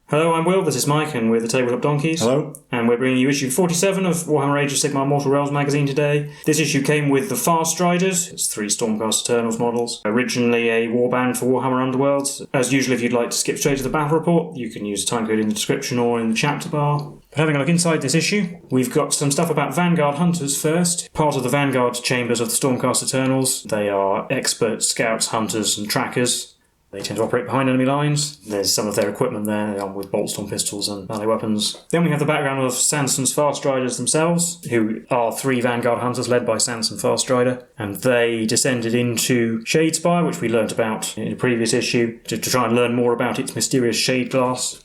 Hello, I'm Will, this is Mike, and we're the Tabletop Donkeys. Hello. And we're bringing you issue 47 of Warhammer Age of Sigmar Mortal Realms magazine today. This issue came with the Farstriders. It's 3 Stormcast Eternals models. Originally a warband for Warhammer Underworlds. As usual, if you'd like to skip straight to the battle report, you can use the timecode in the description or in the chapter bar. But having a look inside this issue, we've got some stuff about Vanguard-Hunters first. Part of the Vanguard chambers of the Stormcast Eternals. They are expert scouts, hunters and trackers. They tend to operate behind enemy lines. There's some of their equipment there, armed with bolt-storm pistols and melee weapons. Then we have the background of Sanson's Farstriders themselves, who are 3 Vanguard Hunters led by Sanson Farstrider. And they descended into Shadespire, which we learnt about in a previous issue, to try and learn more about its mysterious shade glass.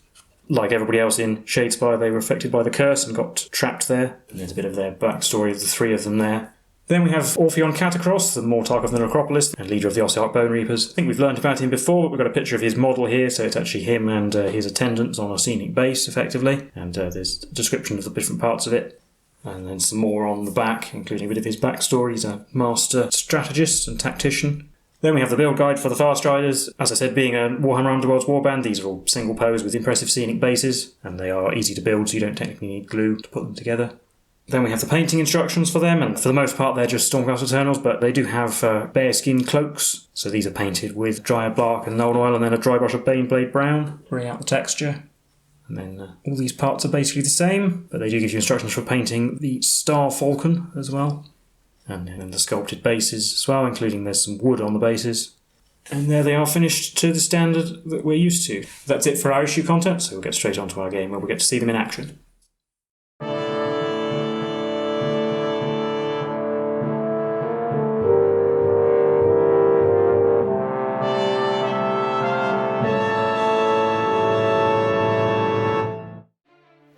Like everybody else in Shadespire, they were affected by the curse and got trapped there. And there's a bit of their backstory of the 3 of them there. Then we have Orpheon Catacross, the Mortarch of the Necropolis, and leader of the Ossiarch Bone Reapers. I think we've learnt about him before, but we've got a picture of his model here, so it's actually him and his attendants on a scenic base, effectively. And there's a description of the different parts of it. And then some more on the back, including a bit of his backstory. He's a master strategist and tactician. Then we have the build guide for the Farstriders. As I said, being a Warhammer Underworlds warband, these are all single pose with impressive scenic bases, and they are easy to build, so you don't technically need glue to put them together. Then we have the painting instructions for them, and for the most part they're just Stormcast Eternals, but they do have bearskin cloaks. So these are painted with Dryad Bark and Nuln Oil, and then a dry brush of Baneblade Brown, bring out the texture. And then all these parts are basically the same, but they do give you instructions for painting the Star Falcon as well. And then the sculpted bases as well, including there's some wood on the bases. And there they are, finished to the standard that we're used to. That's it for our issue content, so we'll get straight onto our game where we'll get to see them in action.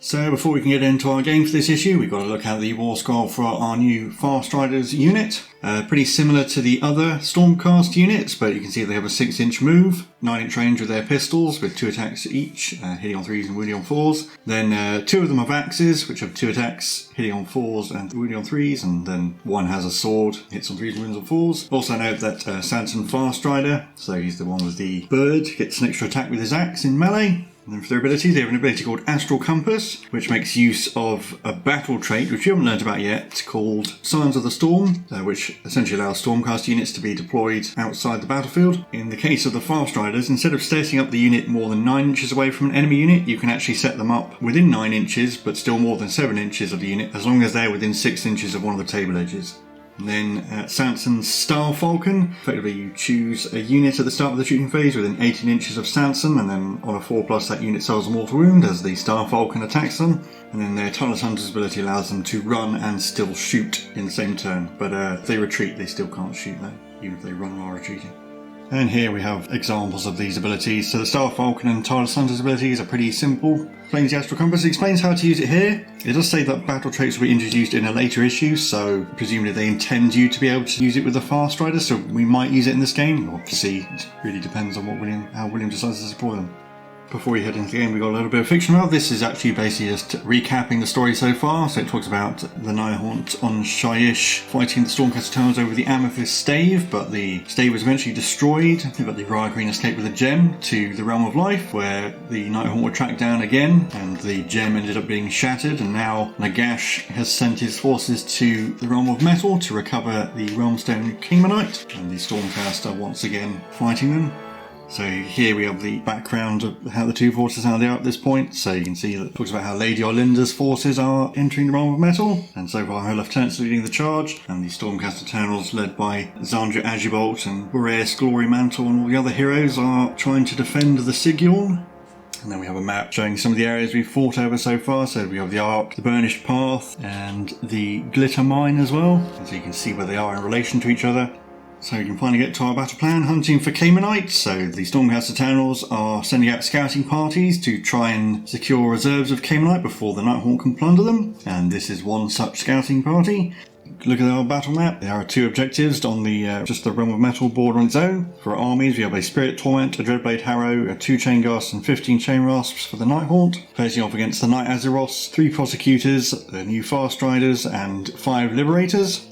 So before we can get into our game for this issue, we've got to look at the war scroll for our new Farstriders unit. Pretty similar to the other Stormcast units, but you can see they have a 6-inch move, 9-inch range with their pistols, with 2 attacks each, hitting on 3s and wounding on 4s. Then 2 of them have axes, which have 2 attacks, hitting on 4s and wounding on 3s, and then 1 has a sword, hits on 3s and wounds on 4s. Also note that Sanson Farstrider, so he's the one with the bird, gets an extra attack with his axe in melee. And then for their abilities, they have an ability called Astral Compass, which makes use of a battle trait, which you haven't learned about yet, called Signs of the Storm, which essentially allows Stormcast units to be deployed outside the battlefield. In the case of the Farstriders, instead of setting up the unit more than 9 inches away from an enemy unit, you can actually set them up within 9 inches, but still more than 7 inches of the unit, as long as they're within 6 inches of one of the table edges. And then Sanson's Star Falcon. Effectively, you choose a unit at the start of the shooting phase within 18 inches of Sanson, and then on a 4+, that unit suffers a mortal wound as the Star Falcon attacks them. And then their Tireless Hunter's ability allows them to run and still shoot in the same turn. But if they retreat, they still can't shoot though, even if they run while retreating. And here we have examples of these abilities. So the Star Falcon and Tireless Hunter's abilities are pretty simple. Explains the Astral Compass, explains how to use it here. It does say that battle traits will be introduced in a later issue, so presumably they intend you to be able to use it with the Farstrider, so we might use it in this game. We'll see. It really depends on how William decides to deploy them. Before we head into the game, we've got a little bit of fiction about. This is actually basically just recapping the story so far. So it talks about the Nighthaunt on Shyish fighting the Stormcast Eternals over the Amethyst Stave, but the stave was eventually destroyed. But the Riot Green escaped with a gem to the Realm of Life, where the Nighthaunt were tracked down again, and the gem ended up being shattered, and now Nagash has sent his forces to the Realm of Metal to recover the Realmstone Chamonite, and the Stormcast are once again fighting them. So here we have the background of how the two forces are at this point. So you can see that it talks about how Lady Orlinda's forces are entering the Realm of Metal, and so far her lieutenants are leading the charge, and the Stormcast Eternals led by Zandra Agibolt and Boreas Glory Mantle and all the other heroes are trying to defend the Sigyorn. And then we have a map showing some of the areas we've fought over so far. So we have the Ark, the Burnished Path, and the Glitter Mine as well. And so you can see where they are in relation to each other. So we can finally get to our battle plan, hunting for Chamonite. So the Stormcast Eternals are sending out scouting parties to try and secure reserves of Chamonite before the Nighthaunt can plunder them. And this is one such scouting party. look at our battle map. There are 2 objectives on the just the Realm of Metal board on its own. For our armies, we have a Spirit Torment, a Dreadblade Harrow, 2 Chain Ghasts and 15 Chain Rasps for the Nighthaunt. Facing off against the Night Azeroths, 3 Prosecutors, the new Farstriders and 5 Liberators.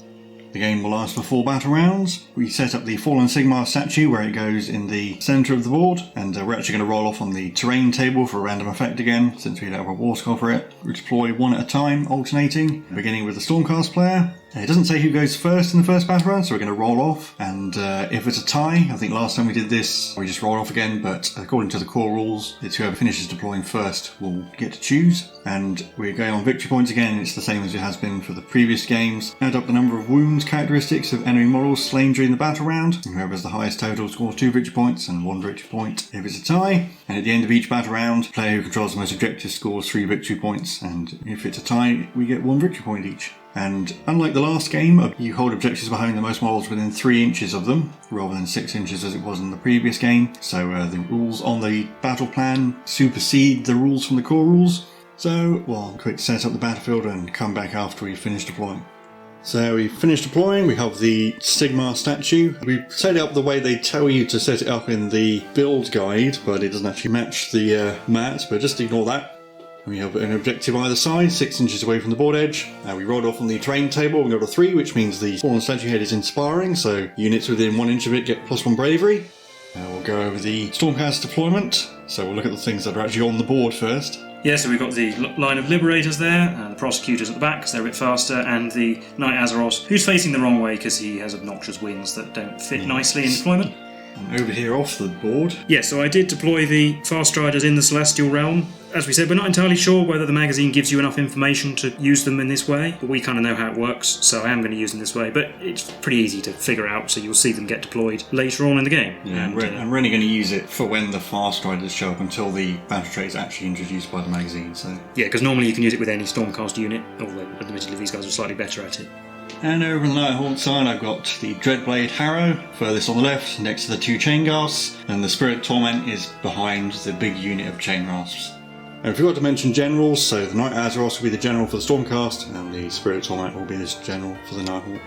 The game will last for 4 battle rounds. We set up the Fallen Sigmar statue where it goes in the centre of the board, and we're actually going to roll off on the terrain table for a random effect again, since we don't have a war score for it. We deploy 1 at a time, alternating, beginning with the Stormcast player. It doesn't say who goes first in the first battle round, so we're going to roll off, and if it's a tie, I think last time we did this, we just rolled off again, but according to the core rules, it's whoever finishes deploying first will get to choose, and we're going on victory points again. It's the same as it has been for the previous games. Add up the number of wounds characteristics of enemy models slain during the battle round, and whoever has the highest total scores 2 victory points and 1 victory point if it's a tie, and at the end of each battle round, the player who controls the most objectives scores 3 victory points, and if it's a tie, we get 1 victory point each. And unlike the last game, you hold objectives behind the most models within 3 inches of them, rather than 6 inches as it was in the previous game. So the rules on the battle plan supersede the rules from the core rules. So we'll quick set up the battlefield and come back after we finish deploying. So we finished deploying, we have the Sigmar statue. We set it up the way they tell you to set it up in the build guide, but it doesn't actually match the mat, but just ignore that. We have an objective either side, 6 inches away from the board edge. We rolled off on the terrain table, we got a 3, which means the fallen statue head is inspiring, so units within 1 inch of it get +1 bravery. We'll go over the Stormcast deployment, so we'll look at the things that are actually on the board first. Yeah, so we've got the line of Liberators there, and the Prosecutors at the back because they're a bit faster, and the Night Azeroth, who's facing the wrong way because he has obnoxious wings that don't fit nicely in deployment. And over here off the board. Yeah, so I did deploy the Farstriders in the Celestial Realm. As we said, we're not entirely sure whether the magazine gives you enough information to use them in this way, but we kind of know how it works, so I am going to use them this way. But it's pretty easy to figure out, so you'll see them get deployed later on in the game. Yeah, and we're only going to use it for when the Farstriders show up until the battle trait is actually introduced by the magazine. So yeah, because normally you can use it with any Stormcast unit, although admittedly these guys are slightly better at it. And over on the Nighthaunt side, I've got the Dreadblade Harrow, furthest on the left, next to the 2 Chain Ghasts, and the Spirit Torment is behind the big unit of Chain Rasps. And I forgot to mention generals, so the Night Azeroth will be the general for the Stormcast, and the Spirit Torment will be the general for the Nighthaunt.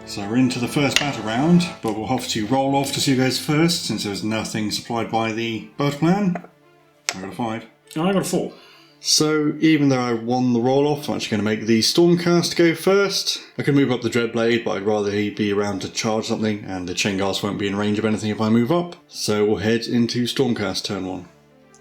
So we're into the first battle round, but we'll have to roll off to see who goes first, since there was nothing supplied by the Battleplan. I got a 5. Oh, I got a 4. So, even though I won the roll-off, I'm actually going to make the Stormcast go first. I could move up the Dreadblade, but I'd rather he be around to charge something, and the Chain Ghasts won't be in range of anything if I move up. So we'll head into Stormcast turn 1.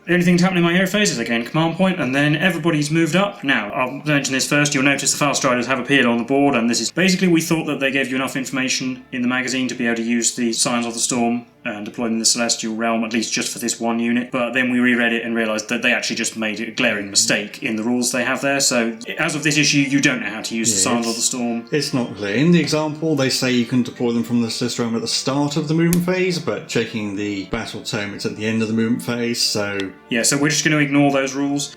The only thing to happen in my hero phase is I gain command point, and then everybody's moved up. Now, I'll mention this first. You'll notice the Farstriders have appeared on the board, and this is basically we thought that they gave you enough information in the magazine to be able to use the Signs of the Storm and deploy them in the Celestial Realm, at least just for this one unit. But then we reread it and realised that they actually just made a glaring mistake in the rules they have there. So, as of this issue, you don't know how to use the Signs of the Storm. It's not clear. In the example, they say you can deploy them from the Celestial Realm at the start of the movement phase, but checking the Battle Tome, it's at the end of the movement phase, so... Yeah, so we're just going to ignore those rules.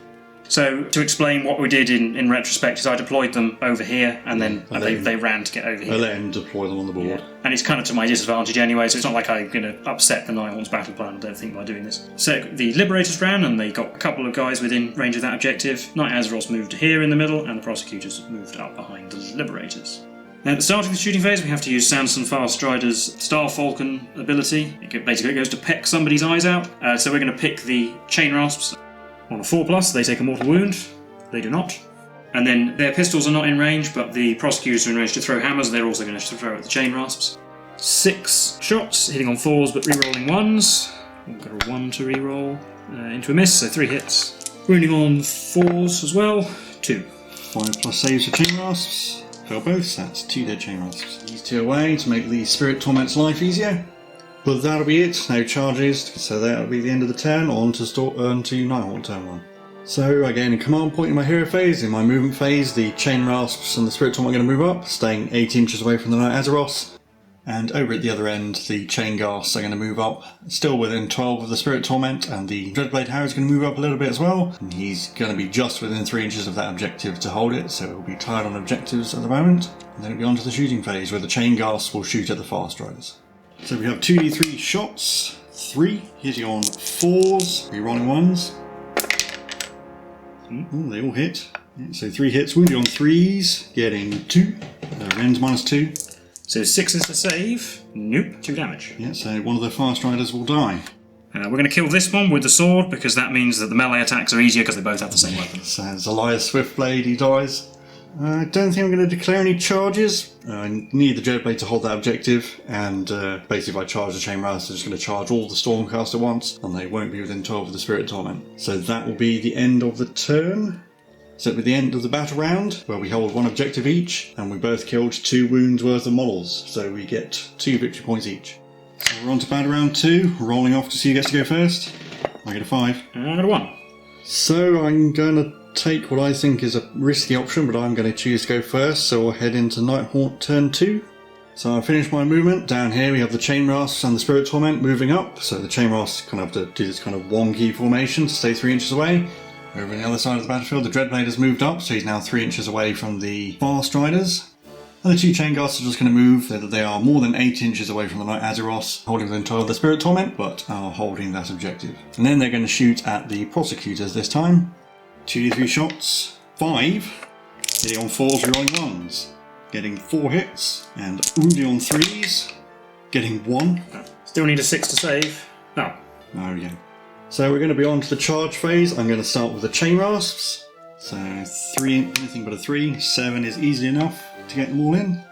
So, to explain what we did in retrospect is I deployed them over here, and then they ran to get over here. I let him deploy them on the board. Yeah. And it's kind of to my disadvantage anyway, so it's not like I'm going to upset the Nighthaunt's battle plan, I don't think, by doing this. So, the Liberators ran, and they got a couple of guys within range of that objective. Night Azeroth moved here in the middle, and the Prosecutors moved up behind the Liberators. Now, at the start of the shooting phase, we have to use Sanson Farstrider's Star Falcon ability. It basically goes to peck somebody's eyes out. So we're going to pick the Chain Rasps. On a 4+, they take a mortal wound. They do not. And then their pistols are not in range, but the Prosecutors are in range to throw hammers. They're also going to throw at the Chain Rasps. 6 shots, hitting on 4s, but re-rolling 1s. We've got a 1 to re-roll into a miss, so 3 hits. Wounding on 4s as well. 2. 5+ saves for Chain Rasps. Fail both, so that's 2 dead Chain Rasps. These 2 away to make the Spirit Torment's life easier. But that'll be it, no charges, so that'll be the end of the turn, on to Nighthaunt turn 1. So I gain a command point in my hero phase. In my movement phase, the Chain Rasps and the Spirit Torment are going to move up, staying 8 inches away from the Night Azeroth. And over at the other end, the Chain Ghasts are going to move up, still within 12 of the Spirit Torment, and the Dreadblade Harrow is going to move up a little bit as well. And he's going to be just within 3 inches of that objective to hold it, so he'll be tied on objectives at the moment. And then it'll be on to the shooting phase, where the Chain Ghasts will shoot at the Farstriders. So we have 2d3 shots, 3 hitting on 4s, re-rolling 1s. Ooh, they all hit. So 3 hits, wounded on 3s, getting 2. Rends -2. So 6 is the save. Nope, 2 damage. Yeah, so one of the Farstriders will die. We're going to kill this one with the sword because that means that the melee attacks are easier because they both have the same weapon. So it's Elias Swiftblade, he dies. I don't think I'm going to declare any charges. I need the Dreadblade to hold that objective, and basically if I charge the Chain Master, I'm just going to charge all the Stormcast at once, and they won't be within 12 of the Spirit Torment. So that will be the end of the turn. So it'll be the end of the battle round, where we hold 1 objective each, and we both killed 2 wounds worth of models, so we get 2 victory points each. So we're on to battle round 2, rolling off to see who gets to go first. I get a 5. And I got a 1. So I'm going to take what I think is a risky option, but I'm going to choose to go first, so we'll head into Nighthaunt turn 2. So I've finished my movement. Down here we have the Chain Rasps and the Spirit Torment moving up, so the Chain Rasps kind of have to do this kind of wonky formation to stay 3 inches away. Over on the other side of the battlefield, the Dreadblade has moved up, so he's now 3 inches away from the Farstriders. And the 2 Chainguards are just going to move so that they are more than 8 inches away from the Knight Azeroth, holding within 12 of the Spirit Torment, but are holding that objective. And then they're going to shoot at the Prosecutors this time. 2d3 shots, 5, hitting on 4s, rerolling 1s, getting 4 hits, and wounding on 3s, getting 1. Still need a 6 to save. No. There we go. So we're going to be on to the charge phase. I'm going to start with the Chain Rasps. So 3, anything but a 3, 7 is easy enough to get them all in.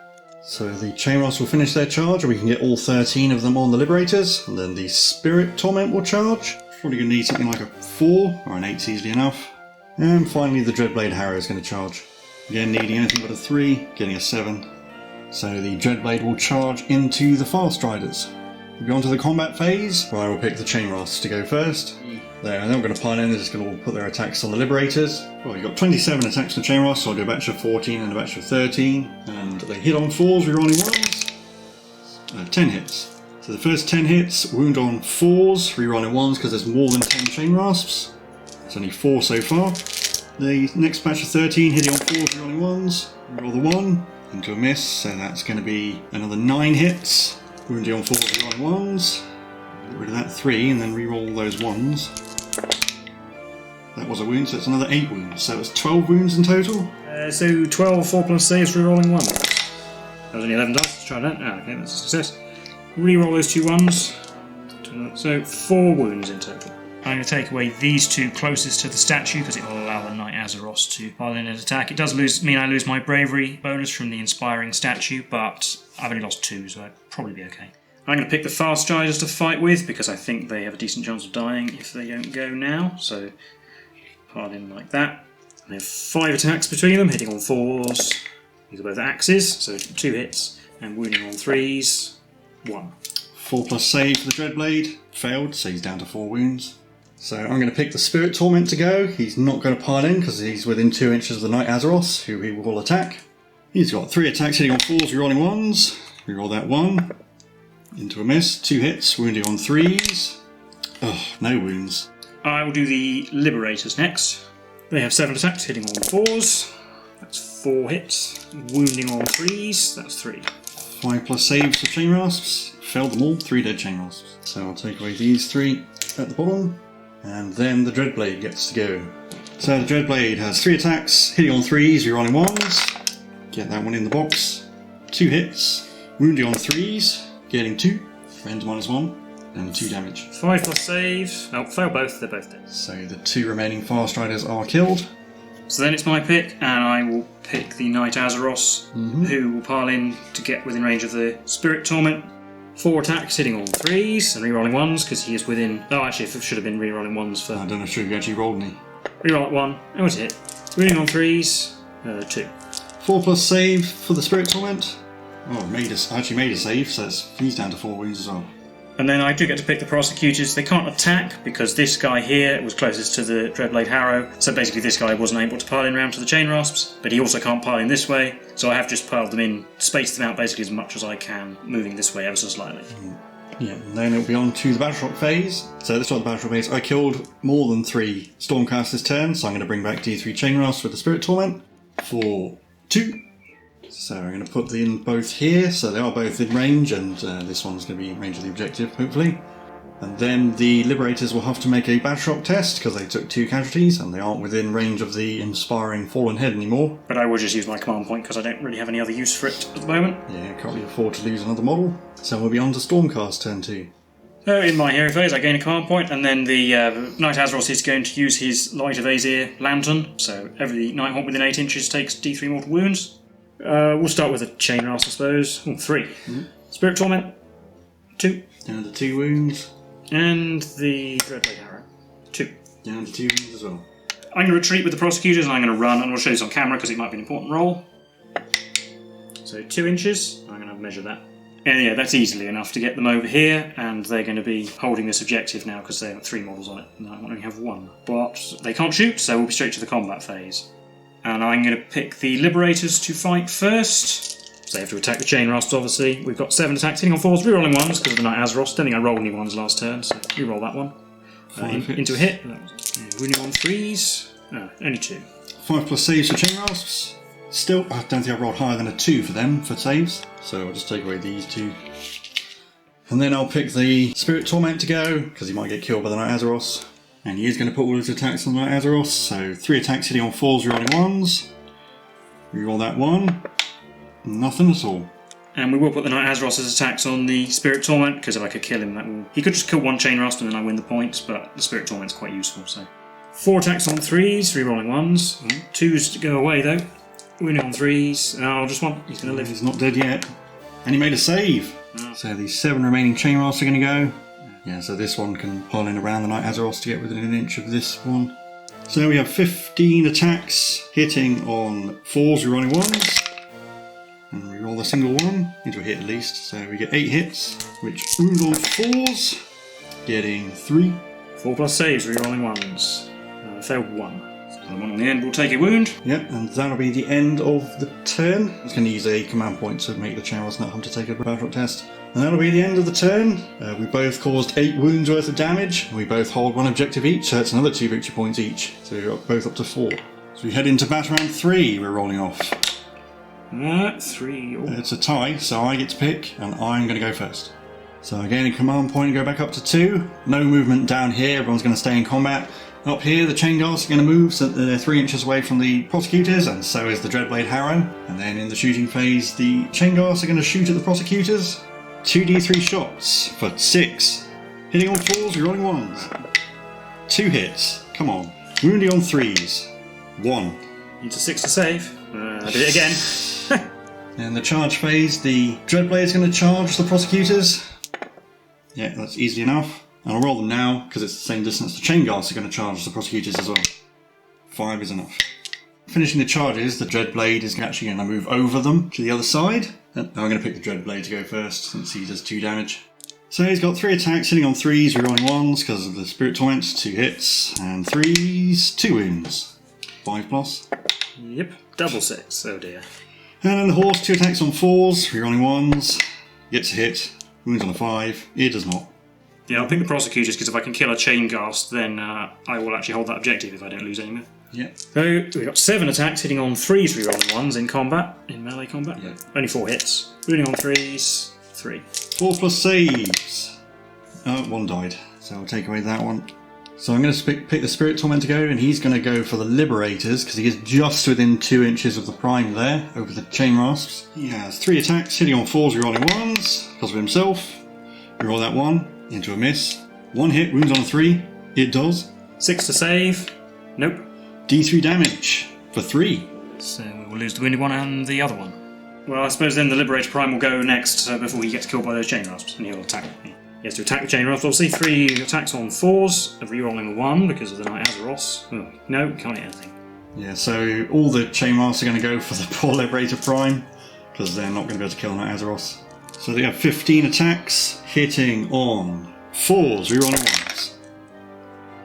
So the Chain Rasps will finish their charge, and we can get all 13 of them on the Liberators, and then the Spirit Torment will charge. Probably going to need something like a 4, or an 8's easily enough. And finally the Dreadblade Harrow is going to charge. Again, needing anything but a 3, getting a 7. So the Dreadblade will charge into the Farstriders. We'll go on to the combat phase, where I will pick the Chain Rasps to go first. They're not going to pile in, they're just going to all put their attacks on the Liberators. Well, you've got 27 attacks for Chain Rasps, so I'll do a batch of 14 and a batch of 13. And they hit on 4s, rerolling 1s. 10 hits. So the first 10 hits, wound on 4s, rerolling 1s, because there's more than 10 Chain Rasps. There's only 4 so far. The next batch of 13, hitting on 4s, rerolling 1s. Reroll the 1, into a miss, so that's going to be another 9 hits. Wounding on 4s, rerolling 1s. Get rid of that 3, and then reroll those 1s. That was a wound, so it's another 8 wounds. So it's 12 wounds in total. So 12, 4 plus saves, rerolling 1. That was only 11 dice. Let's try that. Okay, that's a success. Reroll those 2 1s. So 4 wounds in total. I'm going to take away these 2 closest to the statue because it will allow the Knight Azeroth to pile in an attack. It does mean I lose my bravery bonus from the inspiring statue, but I've only lost 2, so I'd probably be okay. I'm going to pick the Farstriders to fight with because I think they have a decent chance of dying if they don't go now. So pile in like that. And they have 5 attacks between them, hitting on 4s. These are both axes, so 2 hits, and wounding on 3s, 1. 4 plus save for the Dreadblade. Failed, so he's down to 4 wounds. So I'm going to pick the Spirit Torment to go. He's not going to pile in because he's within 2 inches of the Knight Azeroth, who he will attack. He's got 3 attacks hitting on 4s, rerolling 1s. Reroll that 1. Into a miss. 2 hits, wounding on 3s. Oh, no wounds. I will do the Liberators next. They have 7 attacks hitting on 4s. That's 4 hits. Wounding on 3s. That's 3. 5 plus saves for Chain Rasps. Failed them all. 3 dead Chain Rasps. So I'll take away these 3 at the bottom. And then the Dreadblade gets to go. So the Dreadblade has 3 attacks, hitting on 3s, rerolling 1s. Get that one in the box. 2 hits, wounding on 3s, getting 2, rends -1, and 2 damage. 5 plus save. Oh, fail both, they're both dead. So the 2 remaining Farstriders are killed. So then it's my pick, and I will pick the Knight Azeroth, who will pile in to get within range of the Spirit Torment. 4 attacks, hitting on 3s and rerolling 1s because he is within. Oh, actually, it should have been rerolling 1s for. I don't know if you actually rolled any. Reroll at 1. Oh, it's a hit. Wounding on 3s, 2. 4 plus save for the Spirit Torment. Oh, actually made a save, so he's down to 4 wounds as well. And then I do get to pick the Prosecutors. They can't attack because this guy here was closest to the Dreadblade Harrow. So basically this guy wasn't able to pile in round to the Chain Rasps, but he also can't pile in this way. So I have just piled them in, spaced them out basically as much as I can, moving this way ever so slightly. Yeah, and then it'll be on to the Battleshock phase. So this time the Battleshock phase, I killed more than 3 Stormcast this turn, so I'm going to bring back D3 Chain Rasps with the Spirit Torment for 2. So I'm going to put them in both here, so they are both in range, and this one's going to be in range of the objective, hopefully. And then the Liberators will have to make a battle shock test because they took 2 casualties and they aren't within range of the inspiring fallen head anymore. But I will just use my command point because I don't really have any other use for it at the moment. Yeah, can't really afford to lose another model. So we'll be on to Stormcast turn 2. So in my hero phase I gain a command point, and then the Knight Azeroth is going to use his Light of Aesir Lantern, so every Nighthaunt within 8 inches takes D3 mortal wounds. We'll start with a Chain Rasp, I suppose. 3. Mm-hmm. Spirit Torment, 2. Down to 2 wounds. And the Dreadblade Arrow, 2. Down to 2 wounds as well. I'm going to retreat with the Prosecutors and I'm going to run, and we'll show this on camera because it might be an important roll. So 2 inches, I'm going to measure that. And yeah, that's easily enough to get them over here, and they're going to be holding this objective now because they have 3 models on it, and I only have 1. But they can't shoot, so we'll be straight to the combat phase. And I'm going to pick the Liberators to fight first. So they have to attack the Chain Rasps, obviously. We've got 7 attacks, hitting on 4s, rerolling 1s because of the Knight Azeroth. Don't think I rolled any 1s last turn, so reroll that one. Into a hit. Wounding on 3s. No, only 2. 5 plus saves for Chain Rasps. Still, I don't think I've rolled higher than a 2 for them, for saves. So I'll just take away these 2. And then I'll pick the Spirit Torment to go, because he might get killed by the Knight Azeroth. And he is going to put all his attacks on the Knight Azeroth. So 3 attacks hitting on 4s, rerolling 1s. Reroll that 1. Nothing at all. And we will put the Knight Azeroth's attacks on the Spirit Torment, because if I could kill him, that will... He could just kill 1 Chain Rasp and then I win the points, but the Spirit Torment's quite useful, so... 4 attacks on 3s, rerolling 1s. 2s to go away, though. Wounding on 3s. Oh, just 1. He's going to live. He's not dead yet. And he made a save. Oh. So these 7 remaining Chain Rasps are going to go. Yeah, so this one can pile in around the Knight Azeroth to get within an inch of this one. So we have 15 attacks hitting on 4s, rerolling 1s. And reroll the single 1 into a hit at least. So we get 8 hits, which wound on 4s, getting 3. 4 plus saves, rerolling 1s. Failed 1. So the one on the end will take a wound. Yep, and that'll be the end of the turn. I was going to use a command point to make the Chain Rasp not have to take a battle shock test. And that'll be the end of the turn. We both caused 8 wounds worth of damage. We both hold 1 objective each, so that's another 2 victory points each. So we're both up to 4. So we head into battle round 3. We're rolling off. 3. It's a tie, so I get to pick, and I'm going to go first. So I gain a command point and go back up to 2. No movement down here, everyone's going to stay in combat. Up here, the Chain Guards are going to move so that they're 3 inches away from the Prosecutors, and so is the Dreadblade Harrow. And then in the shooting phase, the Chain Guards are going to shoot at the Prosecutors. 2d3 shots for 6. Hitting on 4s, rerolling 1s. 2 hits. Come on. Wounding on 3s. 1. Needs a 6 to save. I did it again. In the charge phase, the Dreadblade is going to charge the Prosecutors. Yeah, that's easy enough. And I'll roll them now, because it's the same distance the Chain Guards are going to charge the Prosecutors as well. 5 is enough. Finishing the charges, the Dreadblade is actually going to move over them to the other side. And I'm going to pick the Dreadblade to go first, since he does 2 damage. So he's got 3 attacks, hitting on 3s, rerolling 1s, because of the Spirit Torment, 2 hits, and 3s, 2 wounds. 5 plus. Yep, double 6, oh dear. And then the Horse, 2 attacks on 4s, rerolling 1s, gets a hit, wounds on a 5, it does not. Yeah, I'll pick the Prosecutors because if I can kill a Chain Ghast, then I will actually hold that objective if I don't lose any more. Yeah. So we've got 7 attacks hitting on 3s, rerolling 1s in combat, in melee combat. Yeah. Only 4 hits. Wounding on 3s, 3. 4 plus saves. Oh, 1 died, so I'll take away that one. So I'm going to pick the Spirit Torment to go, and he's going to go for the Liberators because he is just within 2 inches of the prime there, over the Chain Rasps. He has 3 attacks, hitting on 4s, rerolling 1s, because of himself. Reroll that 1. Into a miss. 1 hit, wounds on a 3. It does. 6 to save. Nope. D3 damage for 3. So we will lose the wounded one and the other one. Well, I suppose then the Liberator Prime will go next before he gets killed by those Chain Rasps, and he'll attack. He has to attack the Chain Rasps. Obviously, 3 attacks on 4s, rerolling a 1 because of the Knight Azeroth. Oh, no, can't hit anything. Yeah, so all the Chain Rasps are going to go for the poor Liberator Prime because they're not going to be able to kill Knight Azeroth. So they have 15 attacks, hitting on 4s, rerolling 1s.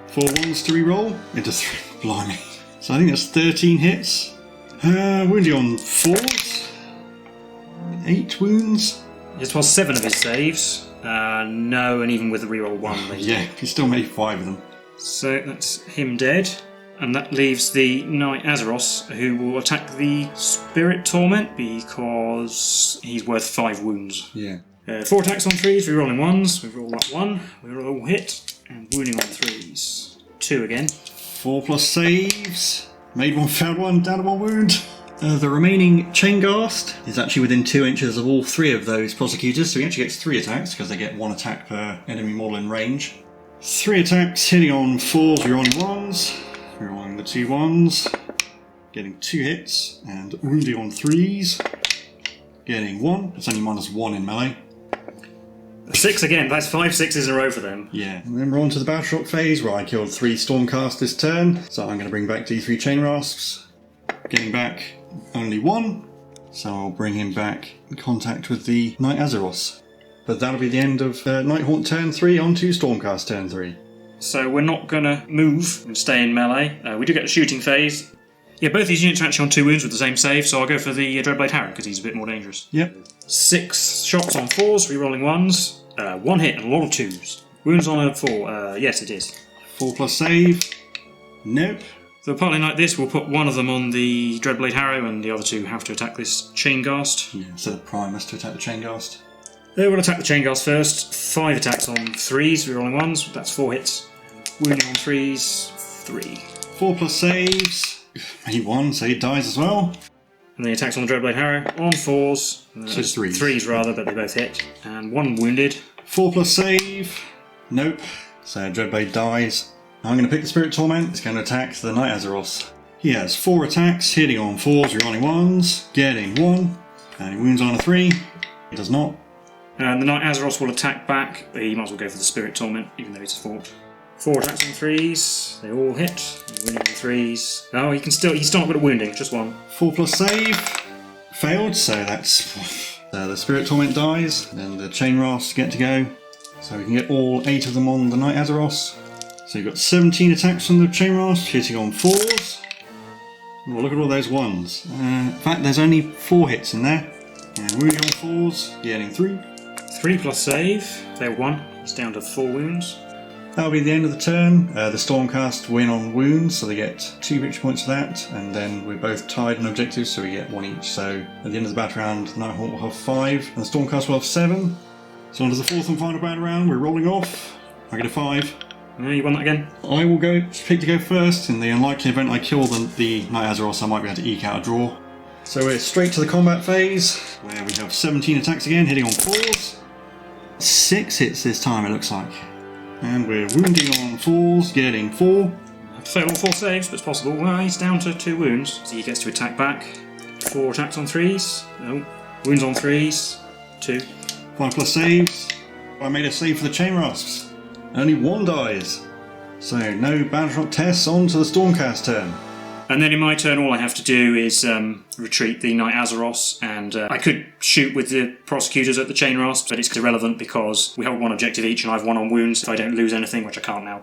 4 1s to reroll into 3. Blimey. So I think that's 13 hits. Wounding on 4s. 8 wounds. Yes, well, 7 of his saves. No, and even with the reroll 1. Yeah, he still made 5 of them. So that's him dead. And that leaves the Knight Azeroth, who will attack the Spirit Torment because he's worth 5 wounds. Yeah. 4 attacks on 3s, rerolling 1s. We roll that 1. We roll all hit. And wounding on 3s. 2 again. 4 plus saves. Made 1, failed 1, down to 1 wound. The remaining chain ghast is actually within 2 inches of all 3 of those prosecutors, so he actually gets 3 attacks because they get 1 attack per enemy model in range. 3 attacks, hitting on 4s, rerolling 1s. Rerolling the 2 1s. Getting 2 hits, and wounding on 3s. Getting 1. It's only -1 in melee. 6 again, that's 5 6s in a row for them. Yeah, and then we're on to the Battle Shock phase where I killed 3 Stormcast this turn, so I'm going to bring back D3 Chain Rasps. Getting back only 1, so I'll bring him back in contact with the Night Azeroth. But that'll be the end of Nighthaunt turn 3 onto Stormcast turn 3. So we're not going to move and stay in melee. We do get the shooting phase. Yeah, both these units are actually on 2 wounds with the same save, so I'll go for the Dreadblade Harrow because he's a bit more dangerous. Yep. 6 shots on 4s, rerolling 1s. 1 hit and a lot of 2s. Wounds on a 4, yes it is. 4 plus save. Nope. So partly like this, we'll put one of them on the Dreadblade Harrow and the other 2 have to attack this Chain Ghast. Yeah, so the Primus to attack the Chain Ghast. We'll attack the Chain Ghast first. 5 attacks on 3s, rerolling 1s, that's 4 hits. Wounding on 3s, 3. 4 plus saves. Made 1, so he dies as well. And the attacks on the Dreadblade Harrow on 4s. So 3s. 3s rather, but they both hit. And 1 wounded. 4 plus save. Nope. So Dreadblade dies. I'm going to pick the Spirit Torment. It's going to attack the Night Azeroth. He has 4 attacks, hitting on 4s, rerolling 1s, getting 1. And he wounds on a 3. He does not. And the Night Azeroth will attack back. He might as well go for the Spirit Torment, even though it's a 4. 4 attacks on 3s. They all hit. Wounding on 3s. No, he's still not good at wounding, just 1. 4 plus save. Failed, so that's... the Spirit Torment dies, and the Chain Rasps get to go. So we can get all 8 of them on the Night Azeroth. So you've got 17 attacks from the Chain Rasps, hitting on 4s. Oh, look at all those 1s. In fact, there's only 4 hits in there. And wounding on 4s, getting 3. 3 plus save. Failed 1. It's down to 4 wounds. That'll be the end of the turn. The Stormcast win on wounds, so they get 2 victory points for that, and then we're both tied on objectives, so we get 1 each. So at the end of the battle round, the Nighthaunt will have 5, and the Stormcast will have 7. So on to the 4th and final battle round, we're rolling off. I get a 5. You won that again? I will pick to go first. In the unlikely event I kill the Night Azeroth, I might be able to eke out a draw. So we're straight to the combat phase, where we have 17 attacks again, hitting on 4s. 6 hits this time, it looks like. And we're wounding on 4s, getting 4. Failed all 4 saves, but it's possible. Well, he's down to 2 wounds, so he gets to attack back. 4 attacks on 3s. No. Wounds on 3s. 2. 5 plus saves. I made a save for the Chain Rasps. Only 1 dies. So no Battle Shock tests, on to the Stormcast turn. And then in my turn, all I have to do is retreat the Night Azeroth, and I could shoot with the prosecutors at the Chain Rasps, but it's irrelevant because we hold 1 objective each, and I have 1 on wounds if I don't lose anything, which I can't now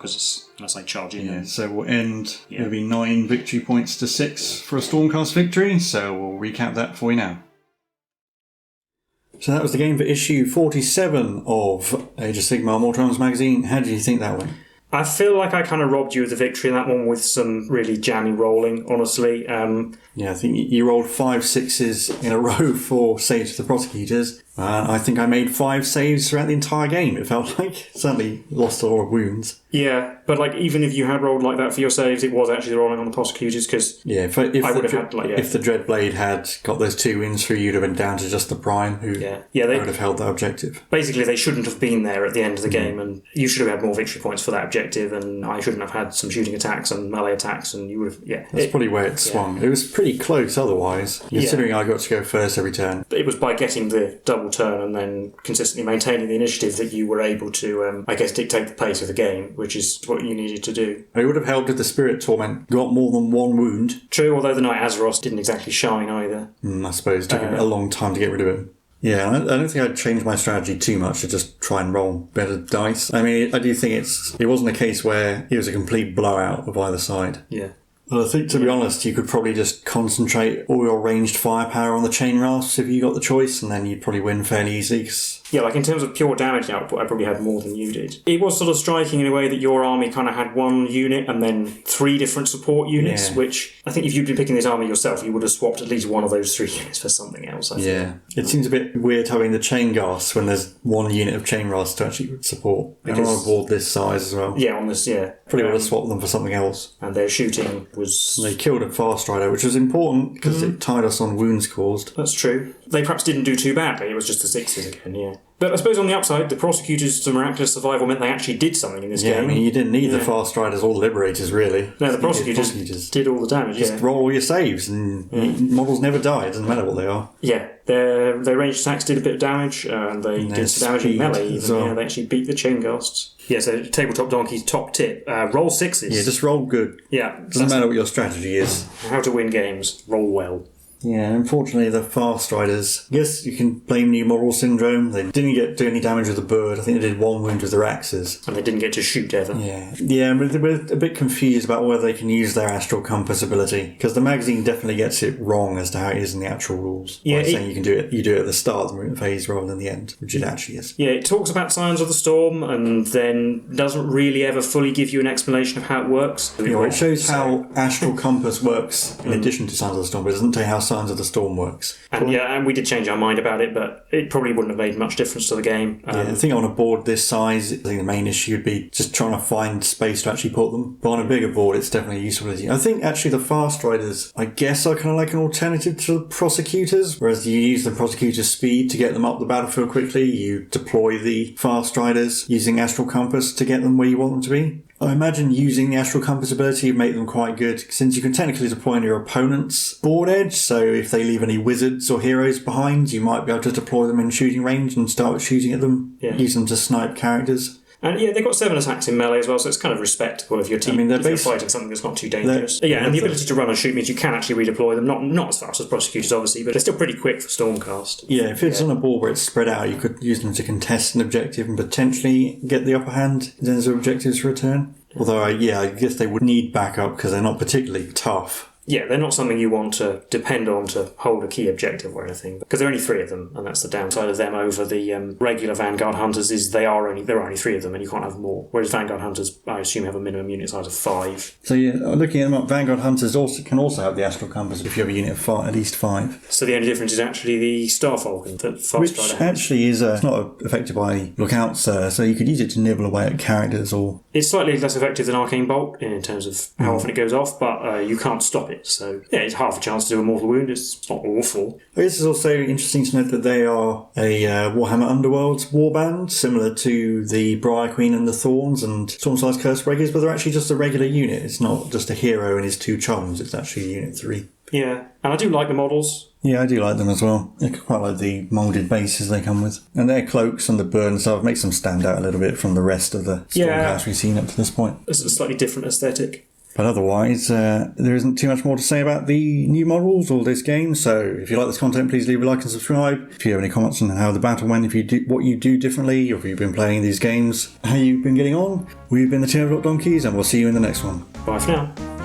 unless I charge in. Yeah, so we'll end maybe 9 victory points to 6 for a Stormcast victory, so we'll recap that for you now. So that was the game for issue 47 of Age of Sigmar Mortal Realms magazine. How did you think that went? I feel like I kind of robbed you of the victory in that one with some really jammy rolling, honestly. Yeah, I think you rolled 5 6s in a row for saves to the prosecutors. I think I made 5 saves throughout the entire game, it felt like. Certainly lost a lot of wounds. Yeah, but like even if you had rolled like that for your saves, it was actually the rolling on the prosecutors, because yeah, if the Dreadblade had got those 2 wins through, you'd have been down to just the Prime, who would have held that objective. Basically, they shouldn't have been there at the end of the game, and you should have had more victory points for that objective, and I shouldn't have had some shooting attacks and melee attacks, and you would have, That's probably where it swung. It was pretty close otherwise, considering I got to go first every turn. It was by getting the double turn and then consistently maintaining the initiative that you were able to, dictate the pace of the game, which is what you needed to do. It would have helped if the Spirit Torment got more than 1 wound. True, although the Night Azeroth didn't exactly shine either. I suppose it took a long time to get rid of him. Yeah, I don't think I'd change my strategy too much to just try and roll better dice. I mean, I do think it wasn't a case where it was a complete blowout of either side. Yeah. Well, I think, to be honest, you could probably just concentrate all your ranged firepower on the Chain Rasps if you got the choice, and then you'd probably win fairly easy, because Yeah, like in terms of pure damage output, I probably had more than you did. It was sort of striking in a way that your army kind of had one unit and then 3 different support units, which I think if you'd been picking this army yourself, you would have swapped at least one of those 3 units for something else. I think. It seems a bit weird having the chain gas when there's one unit of chain gas to actually support. And on a board this size as well. Yeah, on this, Probably would have swapped them for something else. And their shooting was... They killed a Farstrider, which was important because it tied us on wounds caused. That's true. They perhaps didn't do too badly. It was just the 6s again, yeah. But I suppose on the upside, the Prosecutors' miraculous survival meant they actually did something in this game. Yeah, I mean, you didn't need the Farstriders or the Liberators, really. No, the Prosecutors did all the damage, Just roll all your saves, and models never die. It doesn't matter what they are. Yeah, their ranged attacks did a bit of damage, and they did some damage in melee even. Well. Yeah, they actually beat the chain ghasts. Yeah, so Tabletop Donkey's top tip, roll 6s. Yeah, just roll good. Yeah. Doesn't matter what your strategy is. How to win games, roll well. Yeah, unfortunately the Farstriders, yes, you can blame New Moral Syndrome. They didn't do any damage with the bird. I think they did 1 wound with their axes. And they didn't get to shoot ever. Yeah, we're a bit confused about whether they can use their Astral Compass ability, because the magazine definitely gets it wrong as to how it is in the actual rules. Yeah, saying you do it at the start of the movement phase rather than the end, which it actually is. Yeah, it talks about Signs of the Storm and then doesn't really ever fully give you an explanation of how it works. It shows how Astral Compass works in addition to Signs of the Storm, but it doesn't tell you how Signs of the Storm works. And we did change our mind about it, but it probably wouldn't have made much difference to the game. I think on a board this size, I think the main issue would be just trying to find space to actually put them. But on a bigger board, it's definitely useful. I think actually the Farstriders, I guess, are kind of like an alternative to the Prosecutors, whereas you use the Prosecutors' speed to get them up the battlefield quickly. You deploy the Farstriders using Astral Compass to get them where you want them to be. I imagine using the Astral Compass ability would make them quite good, since you can technically deploy on your opponent's board edge, so if they leave any wizards or heroes behind, you might be able to deploy them in shooting range and start shooting at them, use them to snipe characters. And they've got 7 attacks in melee as well, so it's kind of respectable if your team is fighting something that's not too dangerous. And the ability to run and shoot means you can actually redeploy them, not as fast as Prosecutors obviously, but they're still pretty quick for Stormcast. Yeah, if it's on a board where it's spread out, you could use them to contest an objective and potentially get the upper hand in terms of objectives for a turn. Although, I guess they would need backup because they're not particularly tough. Yeah, they're not something you want to depend on to hold a key objective or anything. Because there are only 3 of them, and that's the downside of them over the regular Vanguard-Hunters, is there are only 3 of them, and you can't have more. Whereas Vanguard-Hunters, I assume, have a minimum unit size of 5. So looking at them up, Vanguard-Hunters can also have the Astral Compass if you have a unit of at least 5. So the only difference is actually the Star Falcon that Farstrider Which actually is it's not affected by Lookouts, so you could use it to nibble away at characters or... It's slightly less effective than Arcane Bolt in terms of how often it goes off, but you can't stop it. So, it's half a chance to do a mortal wound. It's not awful. I guess it's also interesting to note that they are a Warhammer Underworlds warband, similar to the Briar Queen and the Thorns and Stormcast Cursebreakers, but they're actually just a regular unit. It's not just a hero and his 2 chums. It's actually Unit 3. Yeah, and I do like the models. Yeah, I do like them as well. I quite like the moulded bases they come with. And their cloaks and the bird and stuff makes them stand out a little bit from the rest of the Stormcast we've seen up to this point. It's a slightly different aesthetic. But otherwise, there isn't too much more to say about the new models or this game. So if you like this content, please leave a like and subscribe. If you have any comments on how the battle went, what you do differently, or if you've been playing these games, how you've been getting on. We've been the Tabletop Donkeys, and we'll see you in the next one. Bye for now.